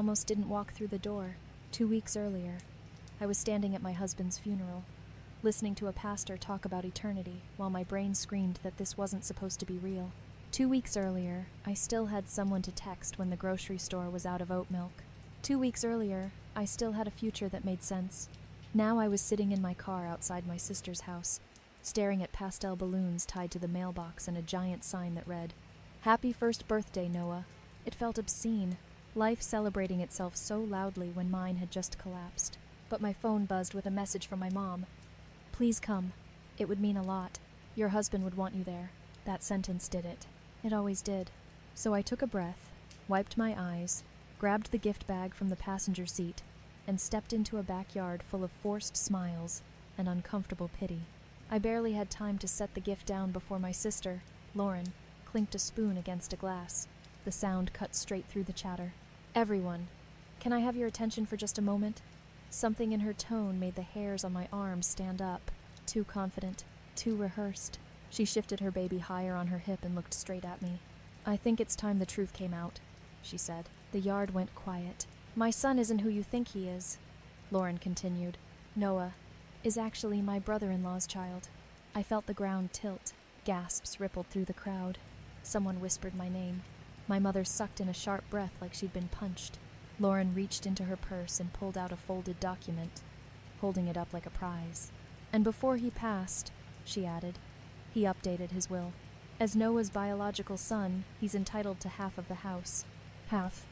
almost didn't walk through the door. 2 weeks earlier, I was standing at my husband's funeral, listening to a pastor talk about eternity while my brain screamed that this wasn't supposed to be real. 2 weeks earlier, I still had someone to text when the grocery store was out of oat milk. 2 weeks earlier, I still had a future that made sense. Now I was sitting in my car outside my sister's house, staring at pastel balloons tied to the mailbox and a giant sign that read, "Happy first birthday, Noah." It felt obscene, life celebrating itself so loudly when mine had just collapsed. But my phone buzzed with a message from my mom. "Please come. It would mean a lot. Your husband would want you there." That sentence did it. It always did. So I took a breath, wiped my eyes, grabbed the gift bag from the passenger seat, and stepped into a backyard full of forced smiles and uncomfortable pity. I barely had time to set the gift down before my sister, Lauren, clinked a spoon against a glass. The sound cut straight through the chatter. "Everyone, can I have your attention for just a moment?" Something in her tone made the hairs on my arms stand up. Too confident, too rehearsed. She shifted her baby higher on her hip and looked straight at me. "I think it's time the truth came out," she said. The yard went quiet. "My son isn't who you think he is," Lauren continued. "Noah is actually my brother-in-law's child." I felt the ground tilt. Gasps rippled through the crowd. Someone whispered my name. My mother sucked in a sharp breath like she'd been punched. Lauren reached into her purse and pulled out a folded document, holding it up like a prize. "And before he passed," she added, "he updated his will. As Noah's biological son, he's entitled to half of the house. Half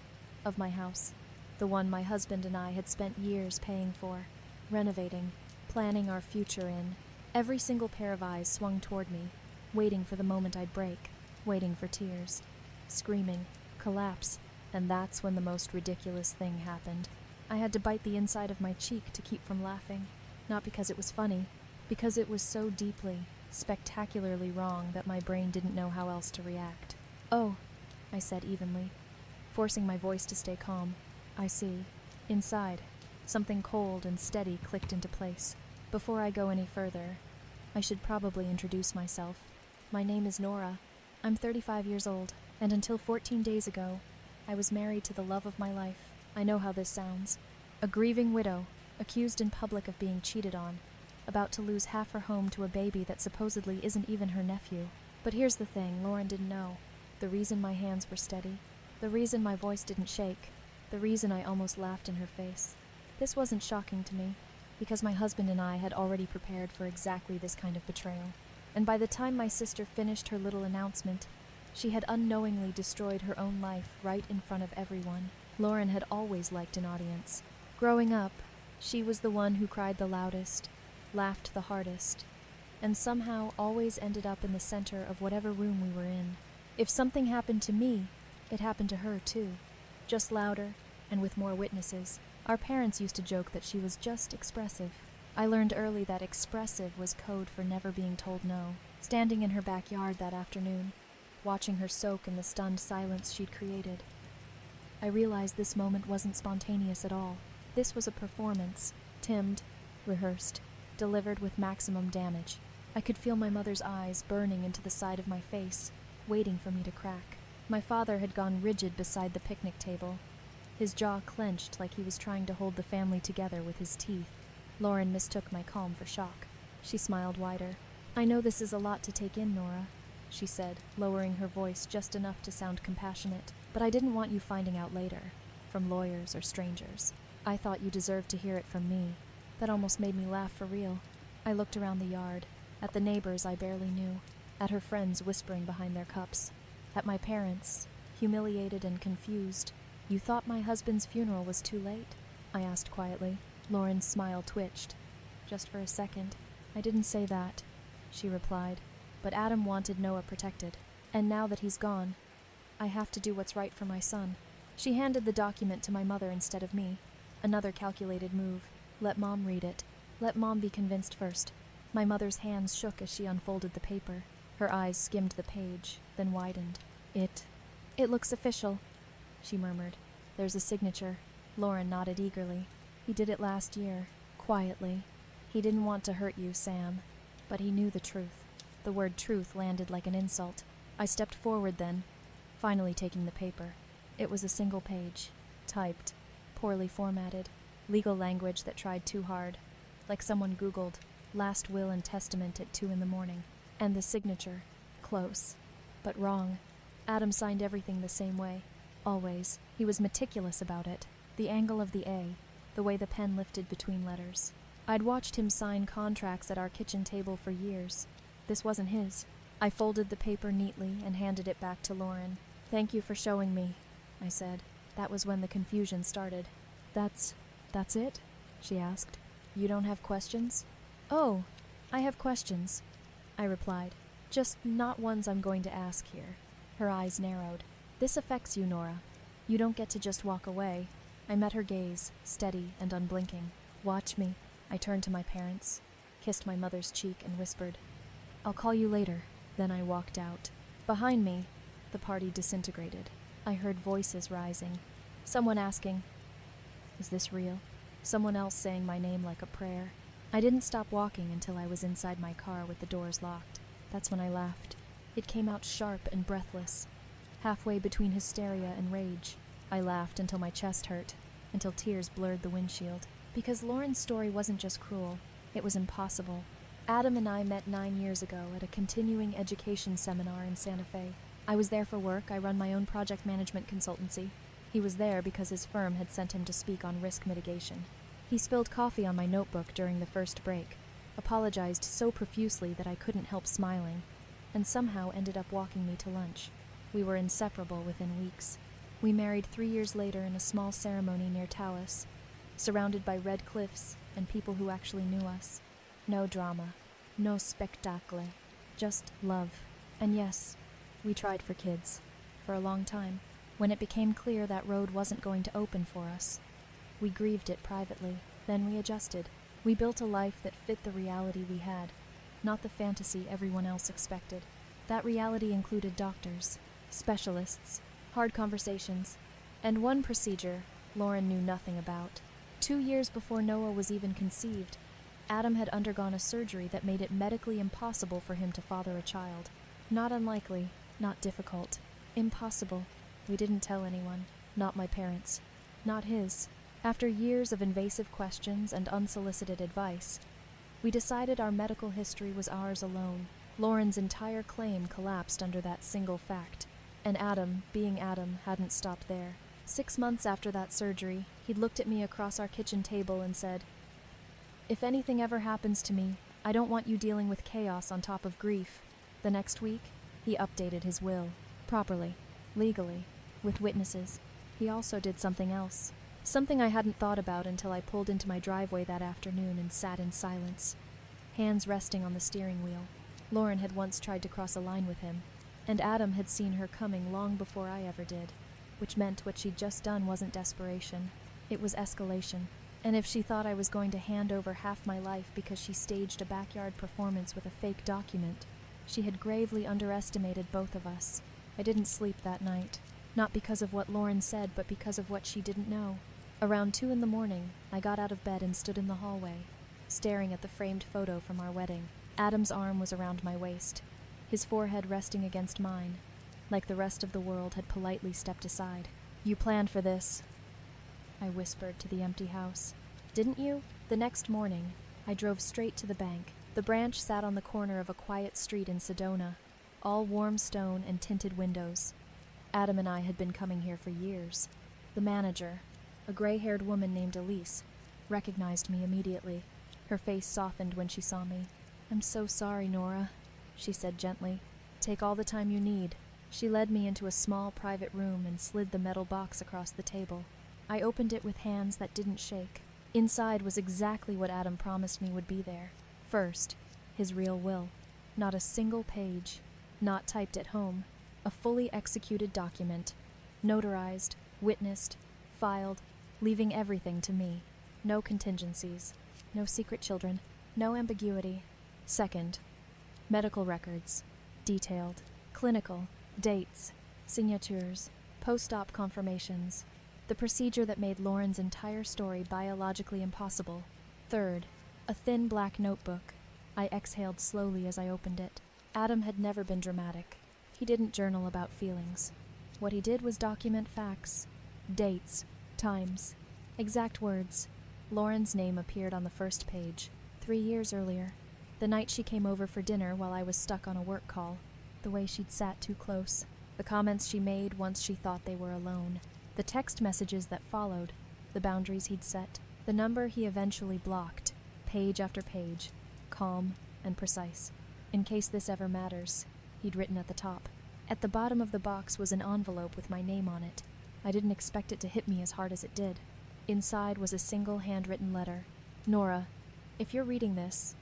of my house. The one my husband and I had spent years paying for, renovating, planning our future in." Every single pair of eyes swung toward me, waiting for the moment I'd break, waiting for tears. Screaming, collapse, and that's when the most ridiculous thing happened. I had to bite the inside of my cheek to keep from laughing, not because it was funny, because it was so deeply, spectacularly wrong that my brain didn't know how else to react. "Oh," I said evenly, forcing my voice to stay calm. "I see." Inside, something cold and steady clicked into place. Before I go any further, I should probably introduce myself. My name is Nora. I'm 35 years old, and until 14 days ago, I was married to the love of my life. I know how this sounds. A grieving widow, accused in public of being cheated on, about to lose half her home to a baby that supposedly isn't even her nephew. But here's the thing Lauren didn't know. The reason my hands were steady, the reason my voice didn't shake, the reason I almost laughed in her face. This wasn't shocking to me, because my husband and I had already prepared for exactly this kind of betrayal. And by the time my sister finished her little announcement, she had unknowingly destroyed her own life right in front of everyone. Lauren had always liked an audience. Growing up, she was the one who cried the loudest, laughed the hardest, and somehow always ended up in the center of whatever room we were in. If something happened to me, it happened to her too, just louder and with more witnesses. Our parents used to joke that she was just expressive. I learned early that expressive was code for never being told no. Standing in her backyard that afternoon, watching her soak in the stunned silence she'd created, I realized this moment wasn't spontaneous at all. This was a performance, timed, rehearsed, delivered with maximum damage. I could feel my mother's eyes burning into the side of my face, waiting for me to crack. My father had gone rigid beside the picnic table, his jaw clenched like he was trying to hold the family together with his teeth. Lauren mistook my calm for shock. She smiled wider. "I know this is a lot to take in, Nora," she said, lowering her voice just enough to sound compassionate. "But I didn't want you finding out later, from lawyers or strangers. I thought you deserved to hear it from me." That almost made me laugh for real. I looked around the yard, at the neighbors I barely knew, at her friends whispering behind their cups, at my parents, humiliated and confused. "You thought my husband's funeral was too late?" I asked quietly. Lauren's smile twitched. "Just for a second. I didn't say that," she replied. "But Adam wanted Noah protected. And now that he's gone, I have to do what's right for my son." She handed the document to my mother instead of me. Another calculated move. Let Mom read it. Let Mom be convinced first. My mother's hands shook as she unfolded the paper. Her eyes skimmed the page, then widened. It looks official," she murmured. "There's a signature." Lauren nodded eagerly. "He did it last year, quietly. He didn't want to hurt you, Sam, but he knew the truth." The word truth landed like an insult. I stepped forward then, finally taking the paper. It was a single page, typed, poorly formatted, legal language that tried too hard, like someone Googled last will and testament at 2 in the morning. And the signature, close, but wrong. Adam signed everything the same way, always. He was meticulous about it, the angle of the A, the way the pen lifted between letters. I'd watched him sign contracts at our kitchen table for years. This wasn't his. I folded the paper neatly and handed it back to Lauren. "Thank you for showing me," I said. That was when the confusion started. That's it?" she asked. "You don't have questions?" "Oh, I have questions," I replied. "Just not ones I'm going to ask here." Her eyes narrowed. "This affects you, Nora. You don't get to just walk away." I met her gaze, steady and unblinking. "Watch me." I turned to my parents, kissed my mother's cheek, and whispered, "I'll call you later." Then I walked out. Behind me, the party disintegrated. I heard voices rising. Someone asking, "Is this real?" Someone else saying my name like a prayer. I didn't stop walking until I was inside my car with the doors locked. That's when I laughed. It came out sharp and breathless, halfway between hysteria and rage. I laughed until my chest hurt, until tears blurred the windshield. Because Lauren's story wasn't just cruel, it was impossible. Adam and I met 9 years ago at a continuing education seminar in Santa Fe. I was there for work. I run my own project management consultancy. He was there because his firm had sent him to speak on risk mitigation. He spilled coffee on my notebook during the first break, apologized so profusely that I couldn't help smiling, and somehow ended up walking me to lunch. We were inseparable within weeks. We married 3 years later in a small ceremony near Taos, surrounded by red cliffs and people who actually knew us. No drama, no spectacle, just love. And yes, we tried for kids, for a long time. When it became clear that road wasn't going to open for us, we grieved it privately, then we adjusted. We built a life that fit the reality we had, not the fantasy everyone else expected. That reality included doctors, specialists, hard conversations, and one procedure Lauren knew nothing about. 2 years before Noah was even conceived, Adam had undergone a surgery that made it medically impossible for him to father a child. Not unlikely, not difficult. Impossible. We didn't tell anyone. Not my parents. Not his. After years of invasive questions and unsolicited advice, we decided our medical history was ours alone. Lauren's entire claim collapsed under that single fact. And Adam, being Adam, hadn't stopped there. 6 months after that surgery, he'd looked at me across our kitchen table and said, "If anything ever happens to me, I don't want you dealing with chaos on top of grief." The next week, he updated his will, properly, legally, with witnesses. He also did something else, something I hadn't thought about until I pulled into my driveway that afternoon and sat in silence, hands resting on the steering wheel. Lauren had once tried to cross a line with him, and Adam had seen her coming long before I ever did, which meant what she'd just done wasn't desperation, it was escalation. And if she thought I was going to hand over half my life because she staged a backyard performance with a fake document, she had gravely underestimated both of us. I didn't sleep that night, not because of what Lauren said, but because of what she didn't know. Around 2 in the morning, I got out of bed and stood in the hallway, staring at the framed photo from our wedding. Adam's arm was around my waist, his forehead resting against mine, like the rest of the world had politely stepped aside. "You planned for this," I whispered to the empty house. "Didn't you?" The next morning, I drove straight to the bank. The branch sat on the corner of a quiet street in Sedona, all warm stone and tinted windows. Adam and I had been coming here for years. The manager, a gray-haired woman named Elise, recognized me immediately. Her face softened when she saw me. "I'm so sorry, Nora," she said gently. "Take all the time you need." She led me into a small private room and slid the metal box across the table. I opened it with hands that didn't shake. Inside was exactly what Adam promised me would be there. First, his real will. Not a single page, not typed at home. A fully executed document, notarized, witnessed, filed, leaving everything to me. No contingencies, no secret children, no ambiguity. Second, medical records, detailed, clinical, dates, signatures, post-op confirmations, the procedure that made Lauren's entire story biologically impossible. Third, a thin black notebook. I exhaled slowly as I opened it. Adam had never been dramatic. He didn't journal about feelings. What he did was document facts, dates, times, Exact words. Lauren's name appeared on the first page, 3 years earlier. The night she came over for dinner while I was stuck on a work call. The way she'd sat too close. The comments she made once she thought they were alone. The text messages that followed. The boundaries he'd set. The number he eventually blocked. Page after page. Calm and precise. In case this ever matters, he'd written at the top. At the bottom of the box was an envelope with my name on it. I didn't expect it to hit me as hard as it did. Inside was a single handwritten letter. Nora, if you're reading this,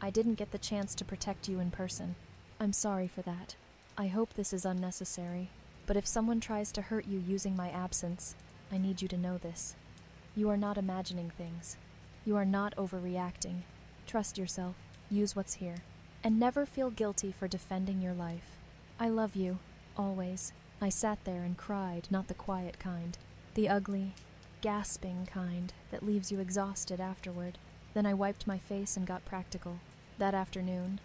I didn't get the chance to protect you in person. I'm sorry for that. I hope this is unnecessary, but if someone tries to hurt you using my absence, I need you to know this. You are not imagining things. You are not overreacting. Trust yourself, use what's here, and never feel guilty for defending your life. I love you, always. I sat there and cried, not the quiet kind. The ugly, gasping kind that leaves you exhausted afterward. Then I wiped my face and got practical. That afternoon,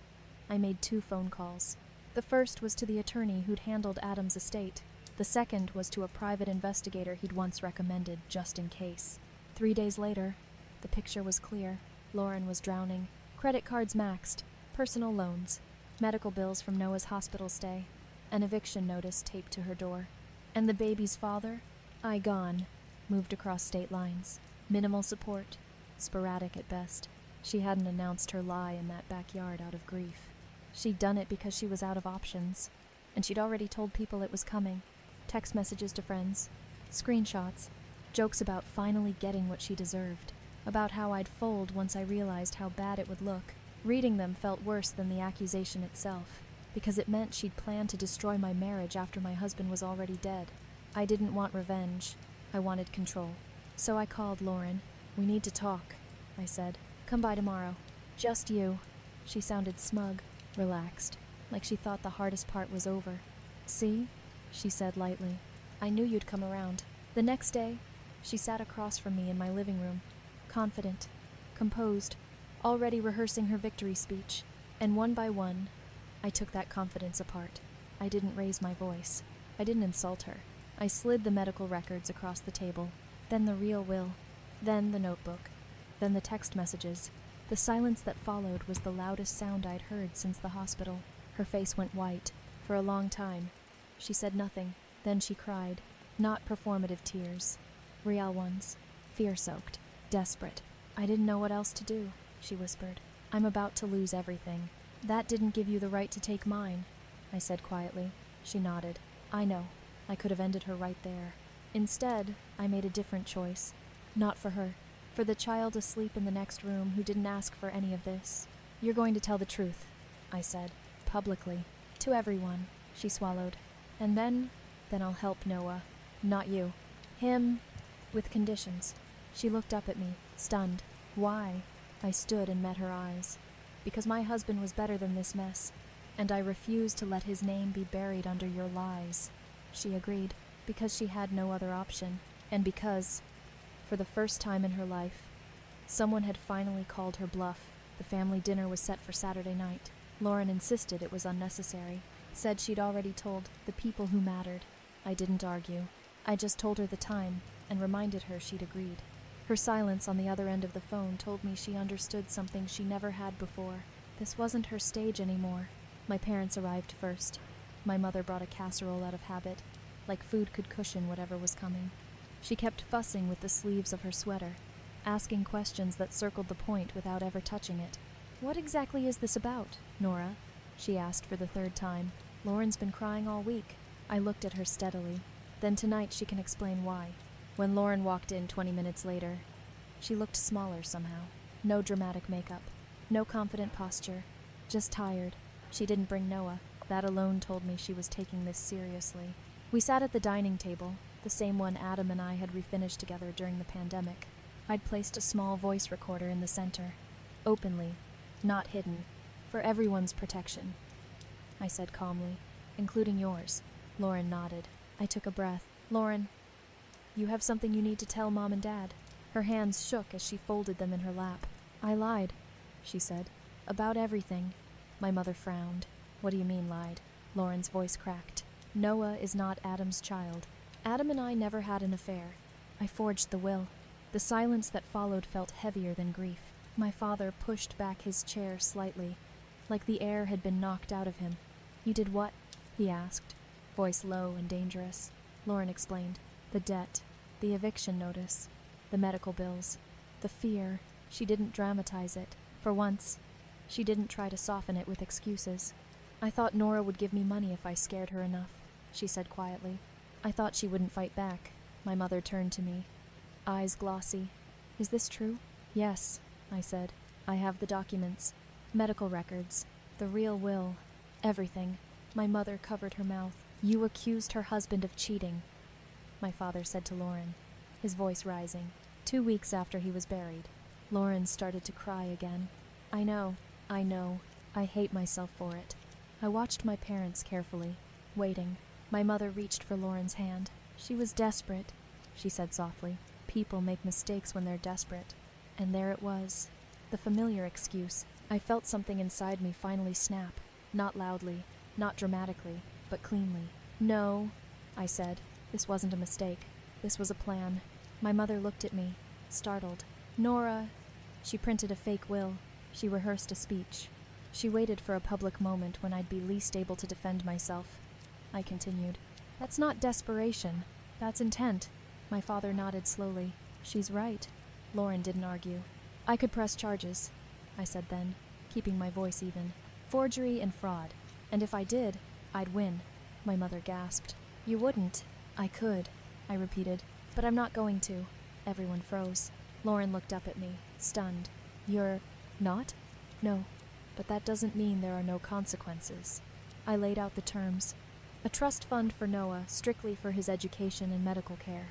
I made 2 phone calls. The first was to the attorney who'd handled Adam's estate. The second was to a private investigator he'd once recommended, just in case. 3 days later, the picture was clear. Lauren was drowning. Credit cards maxed. Personal loans. Medical bills from Noah's hospital stay. An eviction notice taped to her door. And the baby's father? Gone. Moved across state lines. Minimal support. Sporadic at best. She hadn't announced her lie in that backyard out of grief. She'd done it because she was out of options. And she'd already told people it was coming. Text messages to friends. Screenshots. Jokes about finally getting what she deserved. About how I'd fold once I realized how bad it would look. Reading them felt worse than the accusation itself, because it meant she'd planned to destroy my marriage after my husband was already dead. I didn't want revenge. I wanted control. So I called Lauren. We need to talk, I said. Come by tomorrow. Just you. She sounded smug, relaxed, like she thought the hardest part was over. See? She said lightly. I knew you'd come around. The next day, she sat across from me in my living room, confident, composed, already rehearsing her victory speech. And one by one, I took that confidence apart. I didn't raise my voice. I didn't insult her. I slid the medical records across the table, then the real will, then the notebook, then the text messages. The silence that followed was the loudest sound I'd heard since the hospital. Her face went white. For a long time, she said nothing. Then she cried. Not performative tears. Real ones. Fear-soaked. Desperate. I didn't know what else to do, she whispered. I'm about to lose everything. That didn't give you the right to take mine, I said quietly. She nodded. I know. I could have ended her right there. Instead, I made a different choice. Not for her. For the child asleep in the next room who didn't ask for any of this. You're going to tell the truth, I said, publicly. To everyone, she swallowed. And then I'll help Noah. Not you. Him, with conditions. She looked up at me, stunned. Why? I stood and met her eyes. Because my husband was better than this mess, and I refused to let his name be buried under your lies. She agreed, because she had no other option, and because, for the first time in her life, someone had finally called her bluff. The family dinner was set for Saturday night. Lauren insisted it was unnecessary, said she'd already told the people who mattered. I didn't argue. I just told her the time, and reminded her she'd agreed. Her silence on the other end of the phone told me she understood something she never had before. This wasn't her stage anymore. My parents arrived first. My mother brought a casserole out of habit, like food could cushion whatever was coming. She kept fussing with the sleeves of her sweater, asking questions that circled the point without ever touching it. What exactly is this about, Nora? She asked for the 3rd time. Lauren's been crying all week. I looked at her steadily. Then tonight she can explain why. When Lauren walked in 20 minutes later, she looked smaller somehow. No dramatic makeup. No confident posture. Just tired. She didn't bring Noah. That alone told me she was taking this seriously. We sat at the dining table, the same one Adam and I had refinished together during the pandemic. I'd placed a small voice recorder in the center. Openly. Not hidden. For everyone's protection. I said calmly. Including yours. Lauren nodded. I took a breath. Lauren, you have something you need to tell Mom and Dad. Her hands shook as she folded them in her lap. I lied, she said. About everything. My mother frowned. What do you mean lied? Lauren's voice cracked. Noah is not Adam's child. Adam and I never had an affair. I forged the will. The silence that followed felt heavier than grief. My father pushed back his chair slightly, like the air had been knocked out of him. "You did what?" he asked, voice low and dangerous. Lauren explained. "The debt, the eviction notice, the medical bills, the fear." She didn't dramatize it. For once, she didn't try to soften it with excuses. "I thought Nora would give me money if I scared her enough," she said quietly. "I thought she wouldn't fight back." My mother turned to me, eyes glossy. "Is this true?" "Yes," I said. "I have the documents, medical records, the real will, everything." My mother covered her mouth. "You accused her husband of cheating," my father said to Lauren, his voice rising. 2 weeks after he was buried, Lauren started to cry again. I know. I hate myself for it." I watched my parents carefully, waiting. My mother reached for Lauren's hand. "She was desperate," she said softly. "People make mistakes when they're desperate." And there it was, the familiar excuse. I felt something inside me finally snap, not loudly, not dramatically, but cleanly. "No," I said. "This wasn't a mistake. This was a plan." My mother looked at me, startled. "Nora." She printed a fake will. She rehearsed a speech. She waited for a public moment when I'd be least able to defend myself. I continued. "That's not desperation. That's intent." My father nodded slowly. "She's right." Lauren didn't argue. "I could press charges," I said then, keeping my voice even. "Forgery and fraud. And if I did, I'd win." My mother gasped. "You wouldn't." "I could," I repeated. "But I'm not going to." Everyone froze. Lauren looked up at me, stunned. "You're not?" "No. But that doesn't mean there are no consequences." I laid out the terms. A trust fund for Noah, strictly for his education and medical care.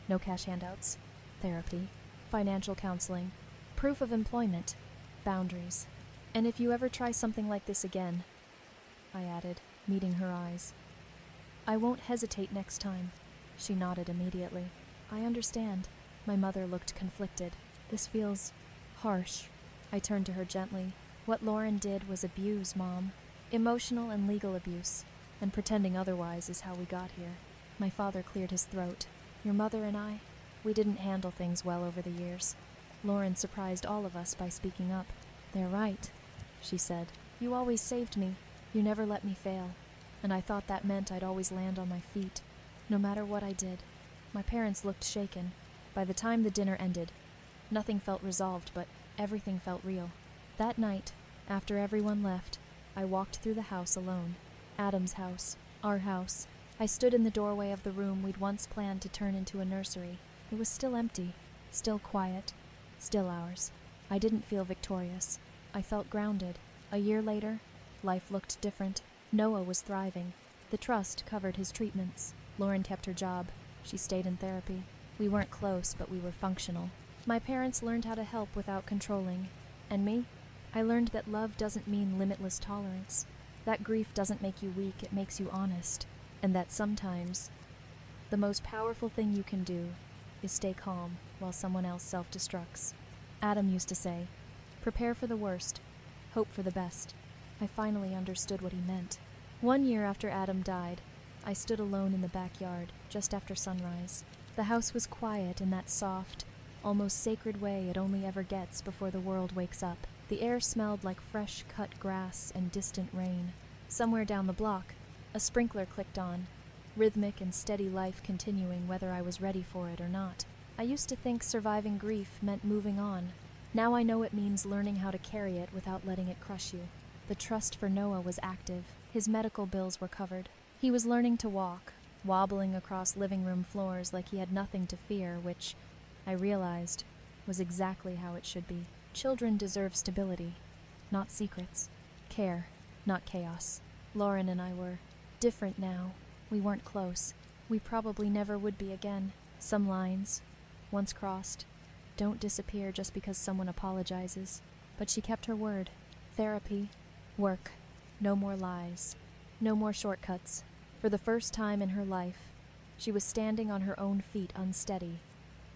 No cash handouts. Therapy. Financial counseling. Proof of employment. Boundaries. "And if you ever try something like this again," I added, meeting her eyes, "I won't hesitate next time." She nodded immediately. "I understand." My mother looked conflicted. "This feels harsh." I turned to her gently. "What Lauren did was abuse, Mom. Emotional and legal abuse. And pretending otherwise is how we got here." My father cleared his throat. "Your mother and I, we didn't handle things well over the years. Lauren surprised all of us by speaking up." "They're right," she said. "You always saved me. You never let me fail. And I thought that meant I'd always land on my feet, no matter what I did." My parents looked shaken. By the time the dinner ended, nothing felt resolved, but everything felt real. That night, after everyone left, I walked through the house alone. Adam's house, our house. I stood in the doorway of the room we'd once planned to turn into a nursery. It was still empty, still quiet, still ours. I didn't feel victorious. I felt grounded. A year later, life looked different. Noah was thriving. The trust covered his treatments. Lauren kept her job. She stayed in therapy. We weren't close, but we were functional. My parents learned how to help without controlling. And me? I learned that love doesn't mean limitless tolerance. That grief doesn't make you weak, it makes you honest. And that sometimes, the most powerful thing you can do is stay calm while someone else self-destructs. Adam used to say, "Prepare for the worst, hope for the best." I finally understood what he meant. 1 year after Adam died, I stood alone in the backyard, just after sunrise. The house was quiet in that soft, almost sacred way it only ever gets before the world wakes up. The air smelled like fresh cut grass and distant rain. Somewhere down the block, a sprinkler clicked on, rhythmic and steady life continuing whether I was ready for it or not. I used to think surviving grief meant moving on. Now I know it means learning how to carry it without letting it crush you. The trust for Noah was active. His medical bills were covered. He was learning to walk, wobbling across living room floors like he had nothing to fear, which, I realized, was exactly how it should be. Children deserve stability, not secrets. Care, not chaos. Lauren and I were different now. We weren't close. We probably never would be again. Some lines, once crossed, don't disappear just because someone apologizes. But she kept her word. Therapy, work, no more lies, no more shortcuts. For the first time in her life, she was standing on her own feet, unsteady,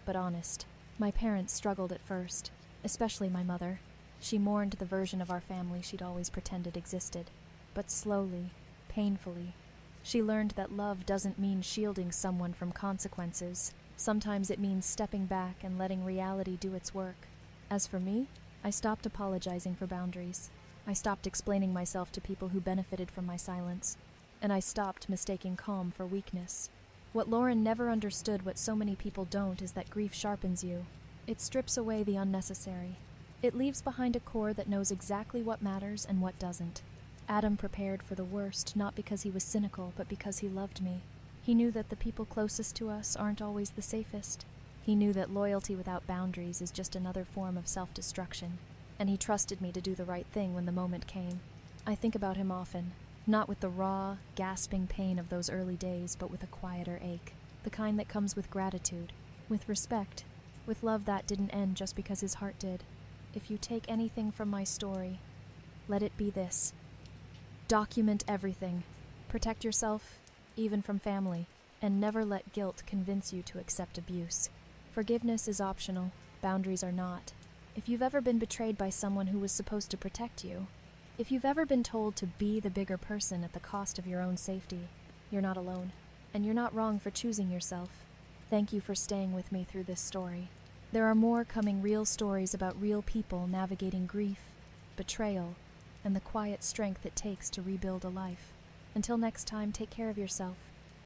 but honest. My parents struggled at first, especially my mother. She mourned the version of our family she'd always pretended existed. But slowly, painfully, she learned that love doesn't mean shielding someone from consequences. Sometimes it means stepping back and letting reality do its work. As for me, I stopped apologizing for boundaries. I stopped explaining myself to people who benefited from my silence. And I stopped mistaking calm for weakness. What Lauren never understood, what so many people don't, is that grief sharpens you. It strips away the unnecessary. It leaves behind a core that knows exactly what matters and what doesn't. Adam prepared for the worst, not because he was cynical, but because he loved me. He knew that the people closest to us aren't always the safest. He knew that loyalty without boundaries is just another form of self-destruction. And he trusted me to do the right thing when the moment came. I think about him often, not with the raw, gasping pain of those early days, but with a quieter ache, the kind that comes with gratitude, with respect, with love that didn't end just because his heart did. If you take anything from my story, let it be this. Document everything. Protect yourself, even from family, and never let guilt convince you to accept abuse. Forgiveness is optional, boundaries are not. If you've ever been betrayed by someone who was supposed to protect you, if you've ever been told to be the bigger person at the cost of your own safety, you're not alone, and you're not wrong for choosing yourself. Thank you for staying with me through this story. There are more coming, real stories about real people navigating grief, betrayal, and the quiet strength it takes to rebuild a life. Until next time, take care of yourself.